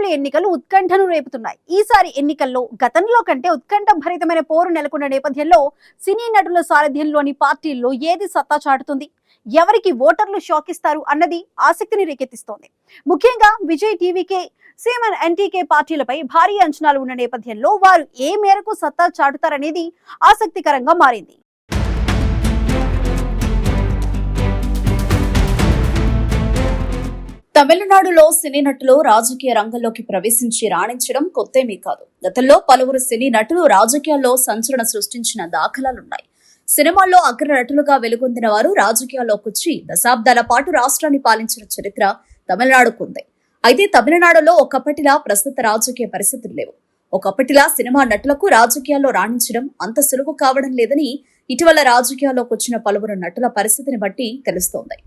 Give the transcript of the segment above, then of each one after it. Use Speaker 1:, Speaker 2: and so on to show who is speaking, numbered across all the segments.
Speaker 1: Assembly ఎన్నికలు ఉత్కంఠను రేపుతున్నాయి. ఈసారి ఎన్నికల్లో గతంలో కంటే ఉత్కంఠ భరితమైన పోరు నెలకొన్న నేపథ్యంలో సినీ నటుల సారథ్యంలోని పార్టీల్లో ఏది సత్తా చాటుతుంది, ఎవరికి ఓటర్లు షాక్ ఇస్తారు అన్నది ఆసక్తిని రేకెత్తిస్తోంది. ముఖ్యంగా విజయ్ టీవీకే, సీఎంఎన్ ఎన్టీకే పార్టీలపై భారీ అంచనాలు ఉన్న నేపథ్యంలో వారు ఏ మేరకు సత్తా చాటుతారనేది ఆసక్తికరంగా మారింది.
Speaker 2: తమిళనాడులో సినీ నటులు రాజకీయ రంగంలోకి ప్రవేశించి రాణించడం కొత్తేమీ కాదు. గతంలో పలువురు సినీ నటులు రాజకీయాల్లో సంచలన సృష్టించిన దాఖలాలున్నాయి. సినిమాల్లో అగ్ర నటులుగా వెలుగొందిన వారు రాజకీయాల్లోకొచ్చి దశాబ్దాల పాటు రాష్ట్రాన్ని పాలించిన చరిత్ర తమిళనాడుకుంది. అయితే తమిళనాడులో ఒకప్పటిలా ప్రస్తుత రాజకీయ పరిస్థితులు లేవు. ఒకప్పటిలా సినిమా నటులకు రాజకీయాల్లో రాణించడం అంత సులువు కావడం లేదని ఇటీవల రాజకీయాల్లోకి వచ్చిన పలువురు నటుల పరిస్థితిని బట్టి తెలుస్తోంది.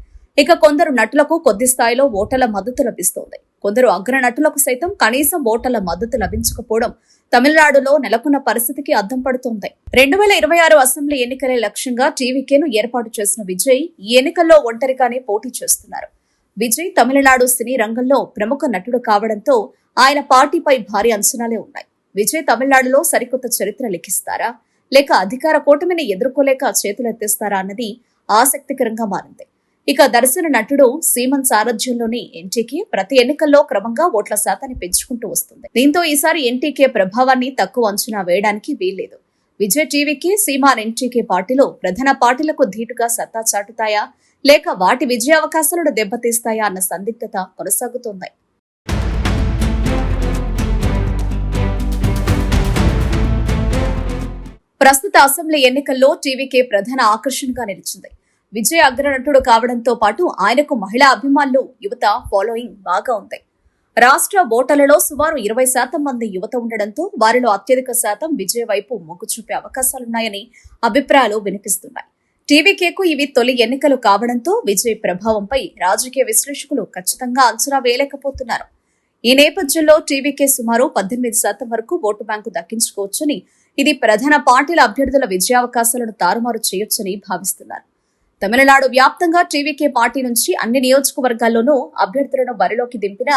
Speaker 2: ఇక కొందరు నటులకు కొద్ది స్థాయిలో ఓటర్ల మద్దతు లభిస్తోంది. కొందరు అగ్ర నటులకు సైతం కనీసం ఓటర్ల మద్దతు లభించకపోవడం తమిళనాడులో నెలకొన్న పరిస్థితికి అద్దం పడుతోంది. 2026 అసెంబ్లీ ఎన్నికలే లక్ష్యంగా టీవీకేను ఏర్పాటు చేసిన విజయ్ ఈ ఎన్నికల్లో ఒంటరిగానే పోటీ చేస్తున్నారు. విజయ్ తమిళనాడు సినీ రంగంలో ప్రముఖ నటుడు కావడంతో ఆయన పార్టీపై భారీ అంచనాలే ఉన్నాయి. విజయ్ తమిళనాడులో సరికొత్త చరిత్ర లిఖిస్తారా, లేక అధికార కూటమిని ఎదుర్కోలేక చేతులెత్తేస్తారా అన్నది ఆసక్తికరంగా మారింది. ఇక దర్శన నటుడు సీమన్ సారథ్యంలోని ఎన్టీకే ప్రతి ఎన్నికల్లో క్రమంగా ఓట్ల శాతాన్ని పెంచుకుంటూ వస్తుంది. దీంతో ఈసారి ఎన్టీకే ప్రభావాన్ని తక్కువ అంచనా వేయడానికి వీల్లేదు. విజయ్ టీవీకి, సీమాన్ ఎన్టీకే పార్టీలో ప్రధాన పార్టీలకు ధీటుగా సత్తా చాటుతాయా, లేక వాటి విజయావకాశాలను దెబ్బతీస్తాయా అన్న సందిగ్ధత కొనసాగుతోంది. ప్రస్తుత అసెంబ్లీ ఎన్నికల్లో టీవీకే ప్రధాన ఆకర్షణగా నిలిచింది. విజయ్ అగ్రనటుడు కావడంతో పాటు ఆయనకు మహిళా అభిమానులు, యువత ఫాలోయింగ్ బాగా ఉంది. రాష్ట్ర ఓటర్లలో సుమారు 20% మంది యువత ఉండడంతో వారిలో అత్యధిక శాతం విజయ్ వైపు మొగ్గు చూపే అవకాశాలున్నాయని అభిప్రాయాలు వినిపిస్తున్నాయి. టీవీకేకు ఇవి తొలి ఎన్నికలు కావడంతో విజయ్ ప్రభావంపై రాజకీయ విశ్లేషకులు ఖచ్చితంగా అంచనా వేయలేకపోతున్నారు. ఈ నేపథ్యంలో టీవీకే సుమారు 18% వరకు ఓటు బ్యాంకు దక్కించుకోవచ్చని, ఇది ప్రధాన పార్టీల అభ్యర్థుల విజయావకాశాలను తారుమారు చేయొచ్చని భావిస్తున్నారు. తమిళనాడు వ్యాప్తంగా టీవీకే పార్టీ నుంచి అన్ని నియోజకవర్గాల్లోనూ అభ్యర్థులను బరిలోకి దింపినా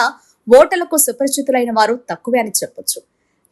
Speaker 2: ఓటర్లకు సుపరిచితులైన వారు తక్కువే అని చెప్పొచ్చు.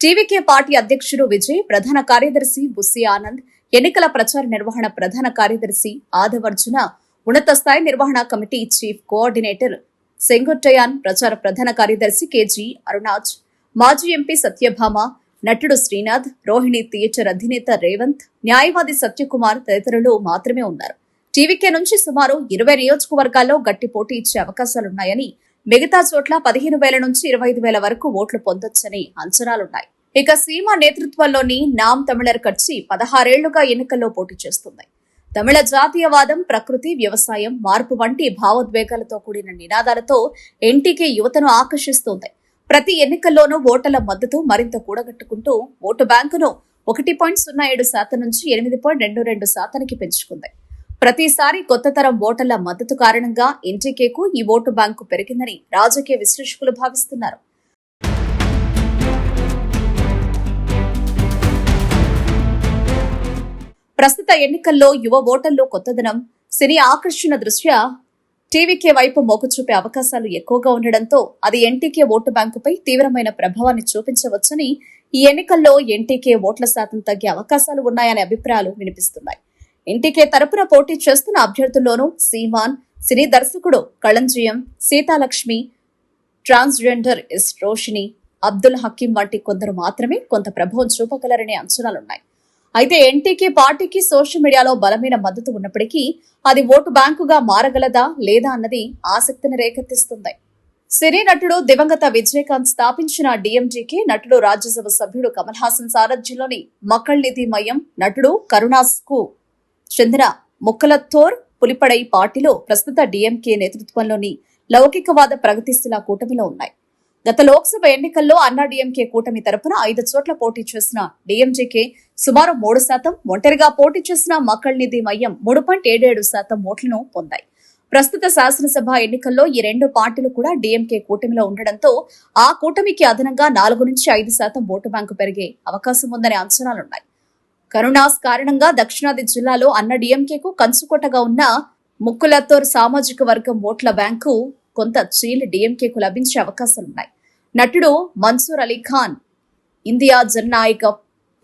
Speaker 2: టీవీకే పార్టీ అధ్యక్షుడు విజయ్, ప్రధాన కార్యదర్శి బుస్సి ఆనంద్, ఎన్నికల ప్రచార నిర్వహణ ప్రధాన కార్యదర్శి ఆదవర్జున, ఉన్నత స్థాయి నిర్వహణ కమిటీ చీఫ్ కోఆర్డినేటర్ సెంగొట్టయాన్, ప్రచార ప్రధాన కార్యదర్శి కేజీ అరుణాజ్, మాజీ ఎంపీ సత్యభామ, నటుడు శ్రీనాథ్, రోహిణి థియేటర్ అధినేత రేవంత్, న్యాయవాది సత్యకుమార్ తదితరులు మాత్రమే ఉన్నారు. టీవీకే నుంచి సుమారు 20 నియోజకవర్గాల్లో గట్టి పోటీ ఇచ్చే అవకాశాలున్నాయని, మిగతా చోట్ల 15,000 నుంచి 25,000 వరకు ఓట్లు పొందొచ్చని అంచనాలున్నాయి. ఇక సీమ నేతృత్వంలోని నామ్ తమిళర్ కట్సి 16 ఏళ్లుగా ఎన్నికల్లో పోటీ చేస్తుంది. తమిళ జాతీయవాదం, ప్రకృతి, వ్యవసాయం, మార్పు వంటి భావోద్వేగాలతో కూడిన నినాదాలతో ఎన్టీకే యువతను ఆకర్షిస్తోంది. ప్రతి ఎన్నికల్లోనూ ఓటర్ల మద్దతు మరింత కూడగట్టుకుంటూ ఓటు బ్యాంకును 1.07% నుంచి 8.22% పెంచుకుంది. ప్రతిసారి కొత్త తరం ఓటర్ల మద్దతు కారణంగా ఎన్టీకేకు ఈ ఓటు బ్యాంకు పెరిగిందని రాజకీయ విశ్లేషకులు భావిస్తున్నారు. ప్రస్తుత ఎన్నికల్లో యువ ఓటర్లు కొత్తదనం, సినీ ఆకర్షణ దృష్ట్యా టీవీకే వైపు మొగ్గు చూపే అవకాశాలు ఎక్కువగా ఉండడంతో అది ఎన్టీకే ఓటు బ్యాంకుపై తీవ్రమైన ప్రభావాన్ని చూపించవచ్చని, ఈ ఎన్నికల్లో ఎన్టీకే ఓట్ల శాతం తగ్గే అవకాశాలు ఉన్నాయనే అభిప్రాయాలు వినిపిస్తున్నాయి. ఎన్టీకే తరపున పోటీ చేస్తున్న అభ్యర్థుల్లోనూ సీమాన్, సినీ దర్శకుడు కళంజియం, సీతాలక్ష్మి, ట్రాన్స్జెండర్ ఎస్ రోషిని, అబ్దుల్ హకీం వంటి కొందరు మాత్రమే కొంత ప్రభావం చూపగలరనే అంచనాలున్నాయి. అయితే ఎన్టీకే పార్టీకి సోషల్ మీడియాలో బలమైన మద్దతు ఉన్నప్పటికీ అది ఓటు బ్యాంకుగా మారగలదా లేదా అన్నది ఆసక్తిని రేకెత్తిస్తుంది. సినీ నటుడు దివంగత విజయకాంత్ స్థాపించిన డీఎండీకే, నటుడు రాజ్యసభ సభ్యుడు కమల్ హాసన్ సారథ్యంలోని మక్కళ్ నిధి మయం, నటుడు కరుణాస్కు చెందిన ముక్కలత్తోర్ పులిపడై పార్టీలో ప్రస్తుత డీఎంకే నేతృత్వంలోని లౌకికవాద ప్రగతిశీల కూటమిలో ఉన్నాయి. గత లోక్సభ ఎన్నికల్లో అన్నా డీఎంకే కూటమి తరపున 5 చోట్ల పోటీ చేసిన డీఎంజీకే సుమారు 3%, ఒంటరిగా పోటీ చేసిన మక్కళ్ నిధి మయం 3.77% ఓట్లను పొందాయి. ప్రస్తుత శాసనసభ ఎన్నికల్లో ఈ రెండు పార్టీలు కూడా డీఎంకే కూటమిలో ఉండడంతో ఆ కూటమికి అదనంగా 4 నుంచి 5% ఓటు బ్యాంకు పెరిగే అవకాశం ఉందనే అంచనాలున్నాయి. కరుణాస్ కారణంగా దక్షిణాది జిల్లాలో అన్న డీఎంకేకు కంచుకోటగా ఉన్న ముక్కులత్తోర్ సామాజిక వర్గం ఓట్ల బ్యాంకు కొంత చీల్ డీఎంకేకు లభించే అవకాశాలున్నాయి. నటుడు మన్సూర్ అలీ ఖాన్ ఇండియా జననాయక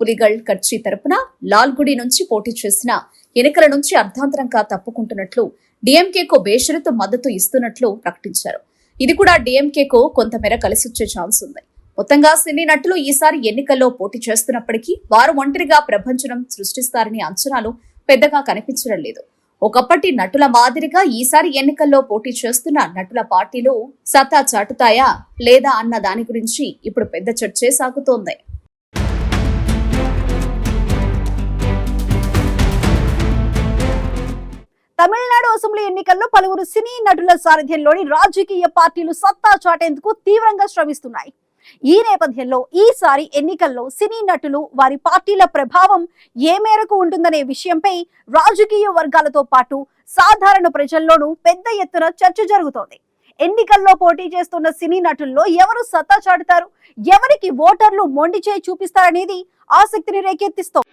Speaker 2: పులిగల్ కచ్చి తరపున లాల్గుడి నుంచి పోటీ చేసిన ఎన్నికల నుంచి అర్ధాంతరంగా తప్పుకుంటున్నట్లు డీఎంకేకు బేషరతు మద్దతు ఇస్తున్నట్లు ప్రకటించారు. ఇది కూడా డీఎంకేకు కొంతమేర కలిసొచ్చే ఛాన్స్ ఉంది. మొత్తంగా సినీ నటులు ఈసారి ఎన్నికల్లో పోటీ చేస్తున్నప్పటికీ వారు ఒంటరిగా ప్రభంజనం సృష్టిస్తారనే అంచనాలు పెద్దగా కనిపించడం లేదు. ఒకప్పటి నటుల మాదిరిగా ఈసారి ఎన్నికల్లో పోటీ చేస్తున్న నటుల పార్టీలు సత్తా చాటుతాయా లేదా అన్న దాని గురించి ఇప్పుడు పెద్ద చర్చే సాగుతోంది.
Speaker 1: తమిళనాడు అసెంబ్లీ ఎన్నికల్లో పలువురు సినీ నటుల సారథ్యంలోని రాజకీయ పార్టీలు సత్తా చాటేందుకు తీవ్రంగా శ్రమిస్తున్నాయి. ఈ నేపథ్యంలో ఈసారి ఎన్నికల్లో సినీ నటులు వారి పార్టీల ప్రభావం ఏ మేరకు ఉంటుందనే విషయంపై రాజకీయ వర్గాలతో పాటు సాధారణ ప్రజల్లోనూ పెద్ద ఎత్తున చర్చ జరుగుతోంది. ఎన్నికల్లో పోటీ చేస్తున్న సినీ నటుల్లో ఎవరు సత్తా చాటుతారు, ఎవరికి ఓటర్లు మొండి చేయి చూపిస్తారనేది ఆసక్తిని రేకెత్తిస్తోంది.